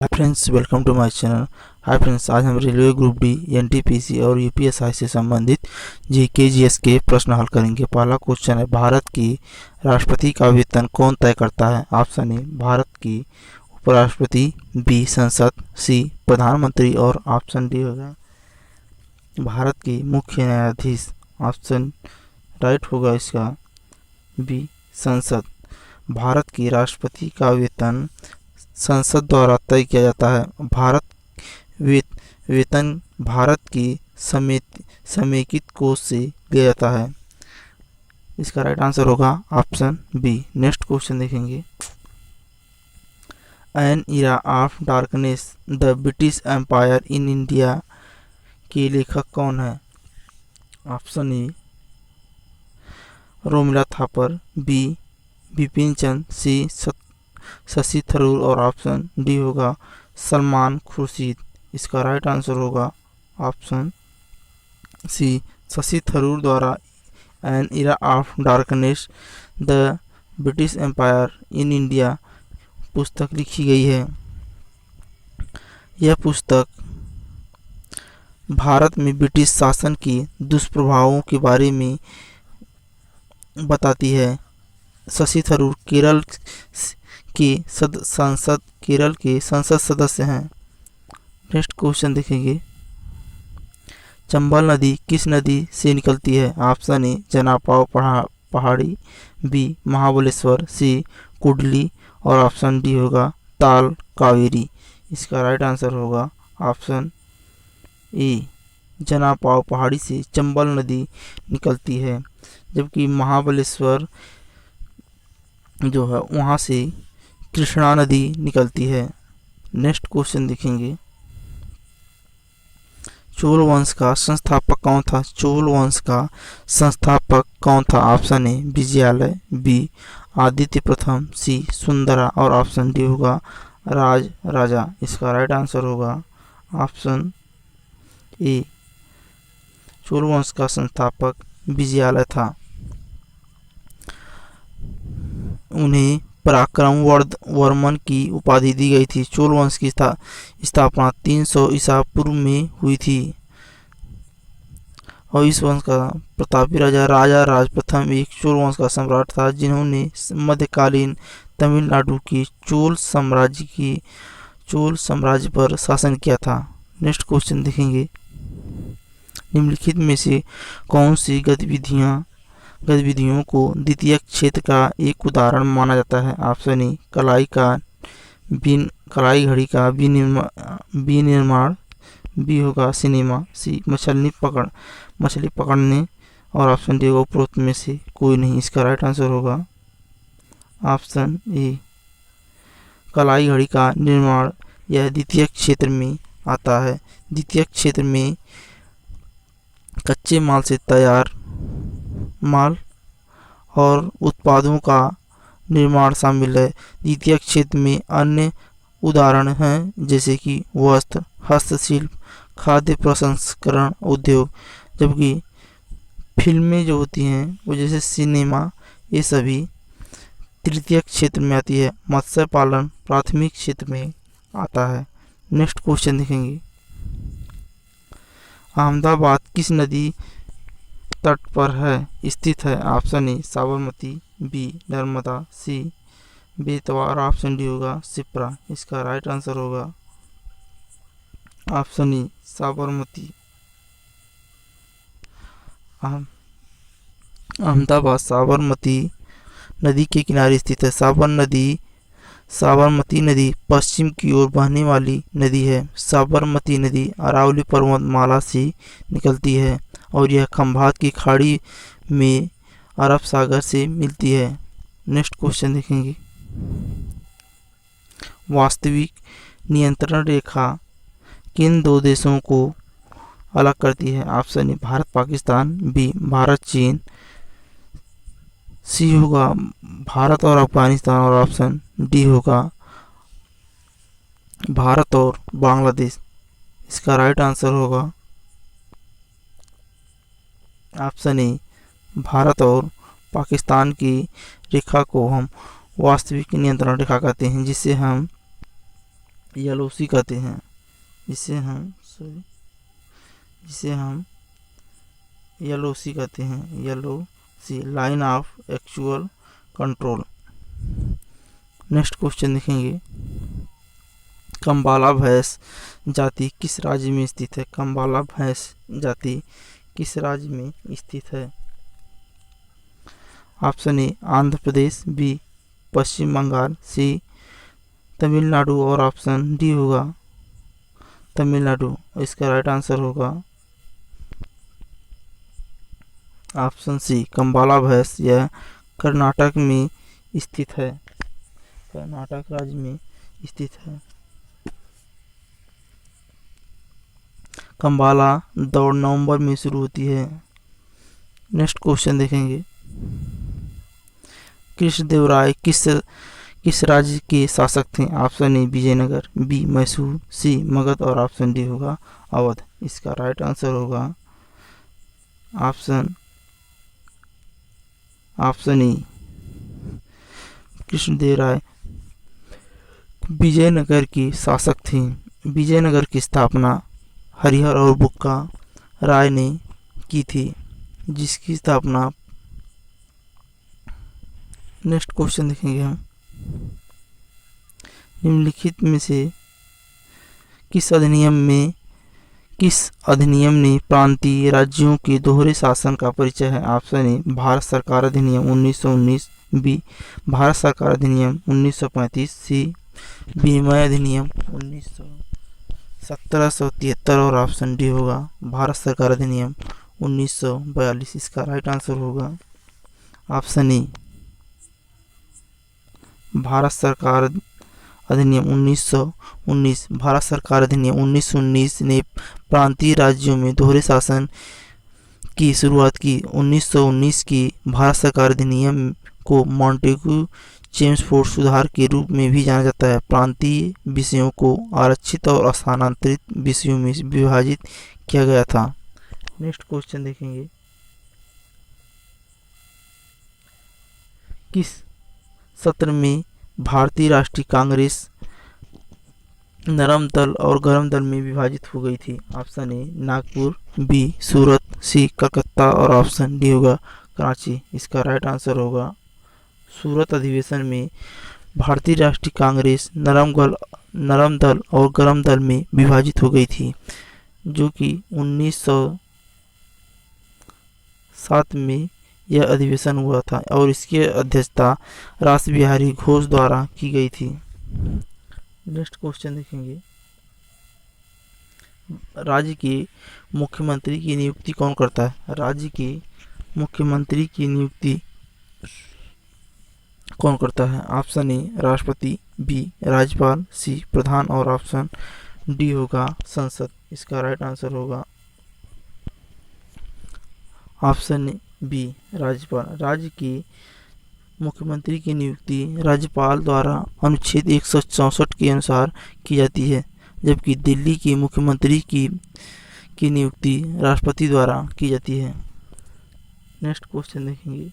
Hi friends, welcome to my channel. Hi friends, आज हम railway group D, NTPC और UPSI से संबंधित जीके जीएस के प्रश्न हल करेंगे। पहला क्वेश्चन है, भारत की राष्ट्रपति का वेतन कौन तय करता है? ऑप्शन ए भारत की उपराष्ट्रपति, बी संसद, सी प्रधानमंत्री और ऑप्शन डी होगा भारत की मुख्य न्यायाधीश। ऑप्शन राइट होगा इसका बी संसद। भारत की राष्ट्रपति का वेतन संसद द्वारा तय किया जाता है। वेतन भारत की समेकित कोष से लिया जाता है। इसका राइट आंसर होगा ऑप्शन बी। नेक्स्ट क्वेश्चन देखेंगे, an era of darkness the British empire in India के लेखक कौन है? Option A Romila Thapar, B Bipin Chand, C Shashi Tharoor और ऑप्शन डी होगा सलमान खुर्शीद। इसका राइट आंसर होगा ऑप्शन सी शशि थरूर द्वारा an era of darkness the British empire in India पुस्तक लिखी गई है। यह पुस्तक भारत में ब्रिटिश शासन के दुष्प्रभावों के बारे में बताती है। शशि थरूर केरल के संसद सदस्य हैं। नेक्स्ट क्वेश्चन देखेंगे, चंबल नदी किस नदी से निकलती है? ऑप्शन ए जनापाव पहाड़ी, बी महाबलेश्वर, सी कुडली और ऑप्शन डी होगा ताल कावेरी। इसका राइट आंसर होगा ऑप्शन ए जनापाव पहाड़ी से चंबल नदी निकलती है, जबकि महाबलेश्वर जो है वहाँ से कृष्णा नदी निकलती है। नेक्स्ट क्वेश्चन देखेंगे, चोल वंश का संस्थापक कौन था? चोल वंश का संस्थापक कौन था? Option A Vijayalaya, B Aditya Pratham, C सुंदरा और ऑप्शन डी होगा राज राजा। इसका राइट आंसर होगा ऑप्शन ए चोल वंश का संस्थापक विजयालय था। उन्हें पराक्रम वर्मन की उपाधि दी गई थी। चोल वंश की स्थापना 300 ईसा पूर्व में हुई थी और इस वंश का प्रतापी राजा राज प्रथम एक चोल वंश का सम्राट था, जिन्होंने मध्यकालीन तमिलनाडु की चोल साम्राज्य पर शासन किया था। नेक्स्ट क्वेश्चन देखेंगे, निम्नलिखित में से कौन सी गतिविधियों को द्वितीय क्षेत्र का एक उदाहरण माना जाता है? ऑप्शन ए कलाई घड़ी का विनिर्माण, बी होगा सिनेमा, सी मछली पकड़ने और ऑप्शन डी होगा उपरोक्त में से कोई नहीं। इसका राइट आंसर होगा ऑप्शन ए कलाई घड़ी का निर्माण। यह द्वितीय क्षेत्र में आता है। द्वितीय क्षेत्र में कच्चे माल से तैयार माल और उत्पादों का निर्माण शामिल है। द्वितीय क्षेत्र में अन्य उदाहरण हैं जैसे कि वस्त्र, हस्तशिल्प, खाद्य प्रसंस्करण उद्योग, जबकि फिल्में जो होती हैं वो जैसे सिनेमा, ये सभी तृतीय क्षेत्र में आती है। मत्स्य पालन प्राथमिक क्षेत्र में आता है। नेक्स्ट क्वेश्चन देखेंगे, अहमदाबाद किस नदी तट पर है स्थित है? Option A Sabarmati, B Narmada, C Betwa और ऑप्शन डी होगा शिप्रा। इसका राइट आंसर होगा ऑप्शन ए साबरमती। अहमदाबाद साबरमती नदी के किनारे स्थित है। साबरमती नदी पश्चिम की ओर बहने वाली नदी है। साबरमती नदी अरावली पर्वतमाला से निकलती है और यह खंभात की खाड़ी में अरब सागर से मिलती है। नेक्स्ट क्वेश्चन देखेंगे, वास्तविक नियंत्रण रेखा किन दो देशों को अलग करती है? Option A Bharat Pakistan, B Bharat चीन, सी होगा भारत और अफगानिस्तान और ऑप्शन डी होगा भारत और बांग्लादेश। इसका राइट आंसर होगा ऑप्शन ए भारत और पाकिस्तान की रेखा को हम वास्तविक नियंत्रण रेखा कहते हैं, जिसे हम यलोसी कहते हैं, जिसे हम यलोसी कहते हैं, L O C, line of actual control. Next question देखेंगे, कंबाला भैंस जाति किस राज्य में स्थित है? कंबाला भैंस जाति किस राज्य में स्थित है? Option A Andhra Pradesh, B Paschim Bangal, C Tamil Nadu और ऑप्शन डी होगा तमिलनाडु। इसका राइट आंसर होगा ऑप्शन सी, कंबाला भैंस। यह कर्नाटक में स्थित है, कर्नाटक राज्य में स्थित है। कंबाला दौड़ नवंबर में शुरू होती है। नेक्स्ट क्वेश्चन देखेंगे, कृष्णदेवराय किस राज्य के शासक थे? Option A Vijayanagar, B Mysore, C Magadh और ऑप्शन डी होगा अवध। इसका राइट आंसर होगा ऑप्शन ई, कृष्णदेवराय विजयनगर के शासक थे। विजयनगर की स्थापना हरिहर और बुक्का राय ने की थी, जिसकी स्थापना। नेक्स्ट क्वेश्चन देखेंगे हम, निम्नलिखित में से किस अधिनियम ने प्रांतीय राज्यों के दोहरे शासन का परिचय है? ऑप्शन ए भारत सरकार अधिनियम 1919, बी भारत सरकार अधिनियम 1935, सी विनिमय अधिनियम 1773 और ऑप्शन डी होगा भारत सरकार अधिनियम 1942। इसका राइट आंसर होगा ऑप्शन ए भारत सरकार अधिनियम 1919। भारत सरकार अधिनियम 1919 ने प्रांतीय राज्यों में दोहरे शासन की शुरुआत की। 1919 की भारत सरकार अधिनियम को मॉन्टेग्यू चेम्सफोर्ड सुधार के रूप में भी जाना जाता है। प्रांतीय विषयों को आरक्षित और स्थानांतरित विषयों में विभाजित किया गया था। नेक्स्ट क्वेश्चन देखेंगे, किस सत्र में भारतीय राष्ट्रीय कांग्रेस नरम दल और गरम दल में विभाजित हो गई थी? ऑप्शन ए नागपुर, बी सूरत, सी कलकत्ता और ऑप्शन डी होगा कराची। इसका राइट आंसर होगा सूरत अधिवेशन में भारतीय राष्ट्रीय कांग्रेस नरम दल और गरम दल में विभाजित हो गई थी, जो कि 1907 में यह अधिवेशन हुआ था और इसकी अध्यक्षता रास बिहारी घोष द्वारा की गई थी। नेक्स्ट क्वेश्चन देखेंगे, राज्य के मुख्यमंत्री की नियुक्ति कौन करता है? राज्य के मुख्यमंत्री की नियुक्ति कौन करता है? ऑप्शन ए राष्ट्रपति, बी राज्यपाल, सी प्रधान और ऑप्शन डी होगा संसद। इसका राइट आंसर होगा ऑप्शन बी राज्यपाल। राज्य के मुख्यमंत्री की नियुक्ति राज्यपाल द्वारा अनुच्छेद 164 के अनुसार की जाती है, जबकि दिल्ली के मुख्यमंत्री की नियुक्ति राष्ट्रपति द्वारा की जाती है। नेक्स्ट क्वेश्चन देखेंगे,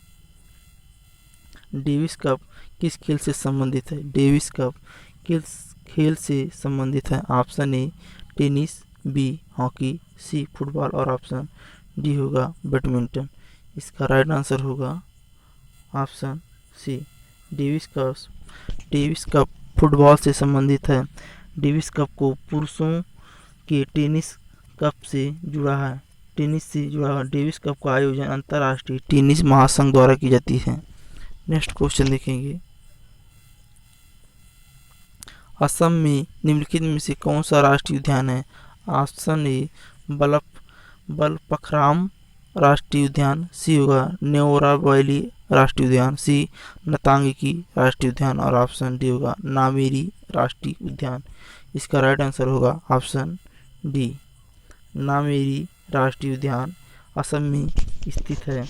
डेविस कप किस खेल से संबंधित है? डेविस कप किस खेल से संबंधित है? Option A tennis, B hockey, C football और ऑप्शन डी होगा बैडमिंटन। इसका राइट आंसर होगा option C, Davis cup football से संबंधित है। डेविस कप को पुरुषों के टेनिस से जुड़ा है। डेविस कप का आयोजन अंतर्राष्ट्रीय टेनिस महासंघ द्वारा की जाती है। नेक्स्ट क्वेश्चन देखेंगे, असम में निम्नलिखित में से कौन सा राष्ट्रीय उद्यान है? ऑप्शन ए बलपखराम राष्ट्रीय उद्यान, सी होगा नेओरा वैली राष्ट्रीय उद्यान, सी नतांगी राष्ट्रीय उद्यान और ऑप्शन डी होगा नामेरी राष्ट्रीय उद्यान। इसका राइट आंसर होगा ऑप्शन डी, नामेरी राष्ट्रीय उद्यान असम में स्थित है,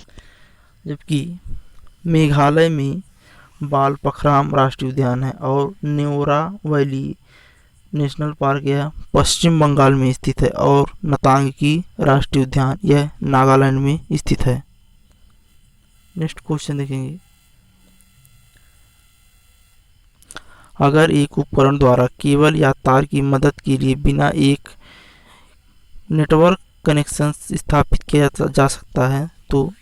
जबकि मेघालय में बालपखराम राष्ट्रीय उद्यान है और नेओरा वैली नेशनल पार्क यह पश्चिम बंगाल में स्थित है और नतांगी राष्ट्रीय उद्यान यह नागालैंड में स्थित है। नेक्स्ट क्वेश्चन देखेंगे, अगर एक उपकरण द्वारा केबल या तार की मदद के लिए बिना एक नेटवर्क कनेक्शन स्थापित किया जा सकता है तो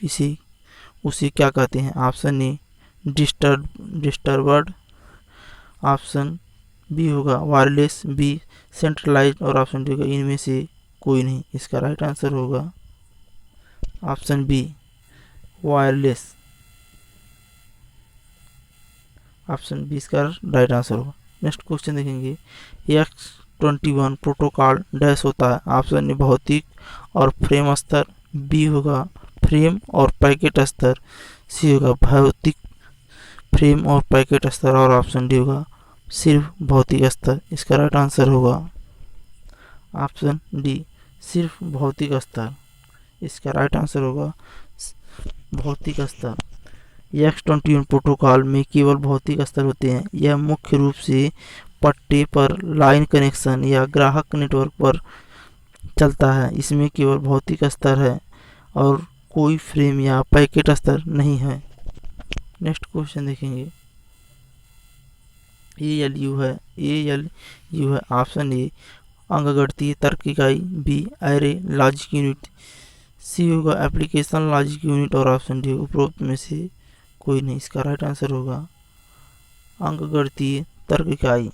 उसे क्या कहते हैं? Option A disturbed, option B होगा वायरलेस, बी सेंट्रलाइज्ड और ऑप्शन डी होगा इनमें से कोई नहीं। इसका राइट आंसर होगा option B wireless. Option B इसका राइट आंसर होगा। नेक्स्ट क्वेश्चन देखेंगे, X21 प्रोटोकॉल डैश होता है? ऑप्शन ए भौतिक और फ्रेम स्तर, बी होगा फ्रेम और पैकेट स्तर, सी होगा भौतिक फ्रेम और पैकेट स्तर और ऑप्शन डी होगा सिर्फ भौतिक स्तर। इसका राइट आंसर होगा ऑप्शन डी सिर्फ भौतिक स्तर। इसका राइट आंसर होगा भौतिक स्तर। X21 प्रोटोकॉल में केवल भौतिक स्तर होते हैं। यह मुख्य रूप से पट्टे पर लाइन कनेक्शन या ग्राहक नेटवर्क पर चलता है। इसमें केवल भौतिक स्तर है और कोई फ्रेम या पैकेट स्तर नहीं है। नेक्स्ट क्वेश्चन देखेंगे, ALU है ऑप्शन ए अंकगणितीय तर्क इकाई, बी एरे लॉजिक यूनिट, सी होगा एप्लीकेशन लॉजिक यूनिट और ऑप्शन डी उपरोक्त में से कोई नहीं। इसका राइट आंसर होगा अंकगणितीय तर्क इकाई।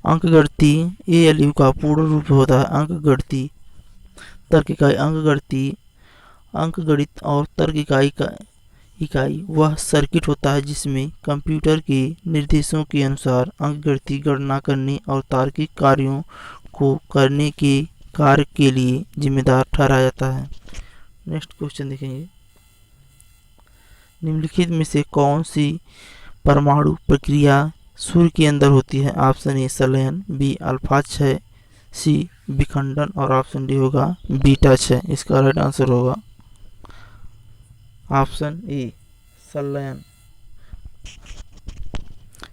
अंकगणितीय ALU का पूर्ण रूप होता है अंकगणितीय तर्क इकाई। अंकगणित और तर्क इकाई वह सर्किट होता है जिसमें कंप्यूटर के निर्देशों के अनुसार अंकगणितीय गणना करने और तार्किक कार्यों को करने के कार्य के लिए जिम्मेदार ठहराया जाता है। नेक्स्ट क्वेश्चन देखेंगे, निम्नलिखित में से कौन सी परमाणु प्रक्रिया सूर्य के अंदर होती है? ऑप्शन ए संलयन, बी अल्फा क्षय, सी विखंडन और ऑप्शन डी होगा बीटा क्षय। इसका राइट आंसर होगा ऑप्शन ए संलयन।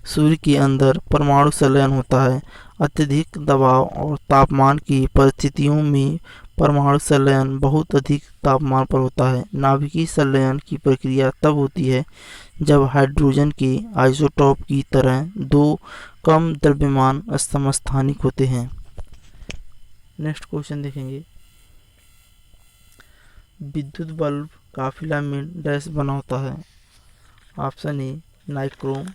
सूर्य के अंदर परमाणु संलयन होता है। अत्यधिक दबाव और तापमान की परिस्थितियों में परमाणु संलयन बहुत अधिक तापमान पर होता है। नाभिकीय संलयन की प्रक्रिया तब होती है जब हाइड्रोजन के आइसोटोप की तरह दो कम द्रव्यमान समस्थानिक होते हैं। नेक्स्ट क्वेश्चन देखेंगे, विद्युत बल्ब का फिलामेंट डैश बना होता है? ऑप्शन ए नाइक्रोम,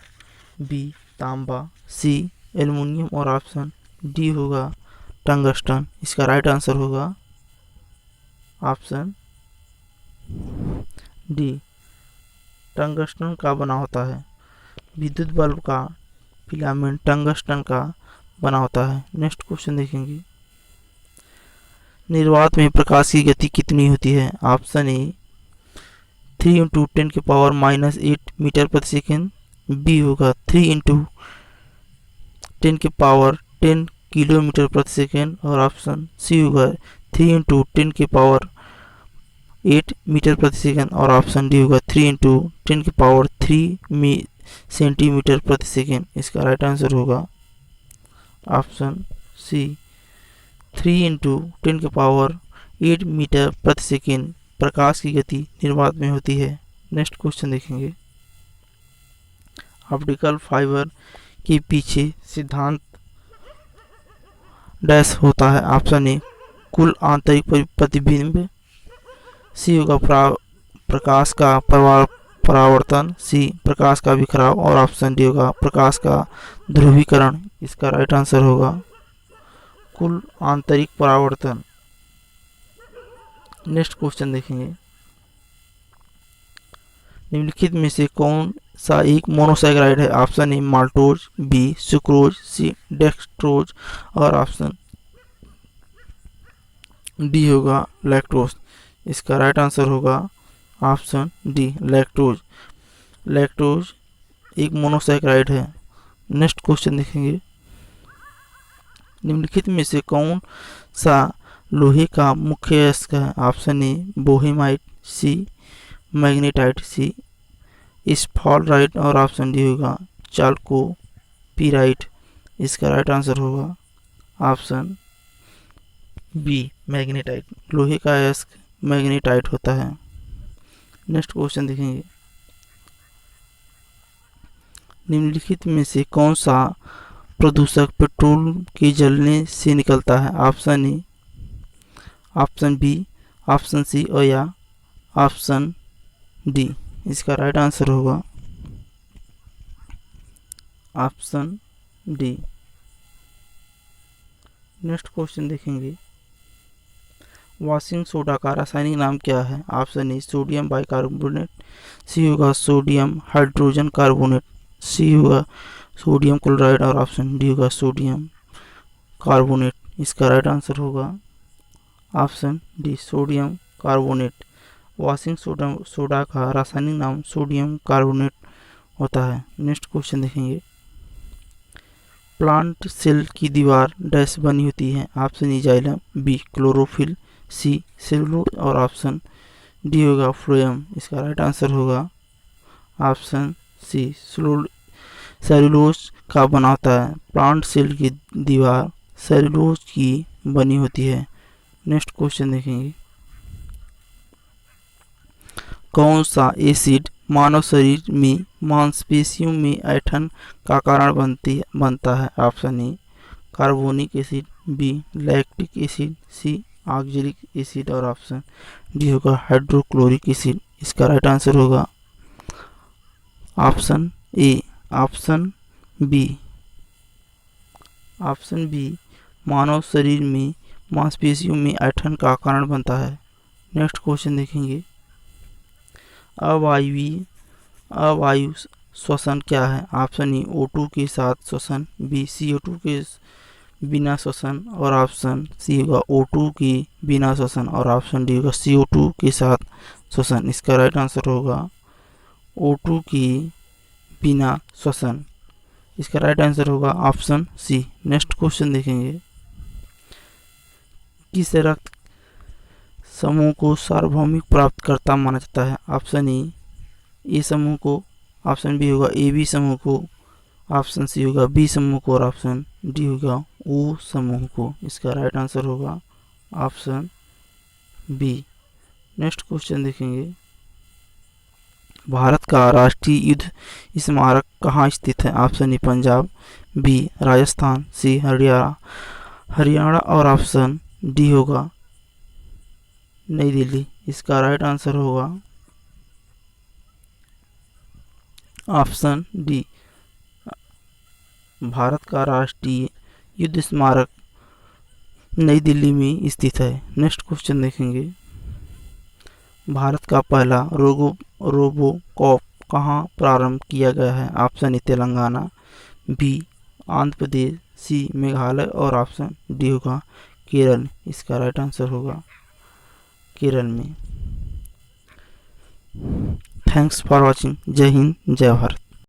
बी तांबा, सी एल्युमिनियम और ऑप्शन डी होगा टंगस्टन। इसका राइट आंसर होगा ऑप्शन डी टंगस्टन का बना होता है। विद्युत बल्ब का फिलामेंट टंगस्टन का बना होता है। नेक्स्ट क्वेश्चन देखेंगे, निर्वात में प्रकाश की गति कितनी होती है? ऑप्शन ए 3 × 10⁻⁻8 मीटर प्रति सेकेंड, बी होगा 3 × 10⁻10 किलोमीटर प्रति सेकेंड और ऑप्शन सी होगा 3 × 10⁸ मीटर प्रति सेकेंड और ऑप्शन डी होगा 3 × 10⁻3 सेंटीमीटर प्रति सेकेंड। इसका राइट आंसर होगा ऑप्शन सी 3 × 10⁸ मीटर प्रति सेकेंड प्रकाश की गति निर्वात में होती है। नेक्स्ट क्वेश्चन देखेंगे, ऑप्टिकल फाइबर के पीछे सिद्धांत डैश होता है? ऑप्शन ए कुल आंतरिक प्रतिबिंब, सी होगा प्रकाश का परावर्तन, सी प्रकाश का बिखराव और ऑप्शन डी होगा प्रकाश का ध्रुवीकरण। इसका राइट आंसर होगा कुल आंतरिक परावर्तन। नेक्स्ट क्वेश्चन देखेंगे, निम्नलिखित में से कौन सा एक मोनोसैकेराइड है? Option A maltose, B sucrose, C dextrose और ऑप्शन डी होगा लैक्टोज। इसका राइट आंसर होगा ऑप्शन डी लैक्टोज। लैक्टोज एक मोनोसैकेराइड है। नेक्स्ट क्वेश्चन देखेंगे, निम्नलिखित में से कौन सा लोहे का मुख्य अयस्क है? ऑप्शन ए बोहेमाइट, सी मैग्नेटाइट, सी स्फॉलराइट और ऑप्शन डी होगा चाल्कोपिराइट। इसका राइट आंसर होगा ऑप्शन बी मैग्नेटाइट। लोहे का अयस्क मैग्नेटाइट होता है। नेक्स्ट क्वेश्चन देखेंगे, निम्नलिखित में से कौन सा प्रदूषक पेट्रोल के जलने से निकलता है? Option A, option B, option C और या ऑप्शन डी। इसका राइट आंसर होगा ऑप्शन डी। नेक्स्ट क्वेश्चन देखेंगे, वॉशिंग सोडा का रासायनिक नाम क्या है? Option A sodium bicarbonate, C होगा सोडियम हाइड्रोजन कार्बोनेट, सी होगा सोडियम क्लोराइड और ऑप्शन डी होगा सोडियम कार्बोनेट। इसका राइट आंसर होगा option D, sodium carbonate. Washing soda का रासायनिक नाम सोडियम कार्बोनेट होता है। नेक्स्ट क्वेश्चन देखेंगे, प्लांट सेल की दीवार डैश बनी होती है? Option E xylem, B chlorophyll, C cellulose और ऑप्शन डी होगा फ्लोएम। इसका राइट आंसर होगा ऑप्शन सी, सेलुलोज का बना होता है। प्लांट सेल की दीवार सेलुलोज की बनी होती है। नेक्स्ट क्वेश्चन देखेंगे, कौन सा एसिड मानव शरीर में मांसपेशियों में ऐंठन का कारण बनता है? Option A carbonic acid, B lactic acid, C oxalic acid और ऑप्शन डी होगा हाइड्रोक्लोरिक एसिड। इसका राइट आंसर होगा option A, option B. Option B मानव शरीर में मांसपेशियों में ऐंठन का कारण बनता है। नेक्स्ट क्वेश्चन देखेंगे, अवायु श्वसन क्या है? ऑप्शन ए O2 के साथ श्वसन, बी CO2 के बिना श्वसन और ऑप्शन सी होगा O2 के बिना श्वसन और ऑप्शन डी होगा CO2 के साथ श्वसन। इसका राइट आंसर होगा O2 के बिना श्वसन। इसका राइट आंसर होगा ऑप्शन सी। नेक्स्ट क्वेश्चन देखेंगे, किस रक्त समूह को सार्वभौमिक प्राप्तकर्ता माना जाता है? ऑप्शन ए समूह को, ऑप्शन बी होगा AB समूह को, ऑप्शन सी होगा बी समूह को और ऑप्शन डी होगा ओ समूह को। इसका राइट आंसर होगा ऑप्शन बी। नेक्स्ट क्वेश्चन देखेंगे, भारत का राष्ट्रीय युद्ध स्मारक कहाँ स्थित है? Option A Punjab, B Rajasthan, C Haryana और ऑप्शन डी होगा नई दिल्ली। इसका राइट आंसर होगा ऑप्शन डी, भारत का राष्ट्रीय युद्ध स्मारक नई दिल्ली में स्थित है। नेक्स्ट क्वेश्चन देखेंगे, भारत का पहला रोबोकॉप कहाँ प्रारंभ किया गया है? Option A Telangana, B Andhra Pradesh, C Meghalaya और ऑप्शन डी होगा केरल। इसका राइट आंसर होगा केरल में। Thanks for watching. जय हिंद, जय भारत।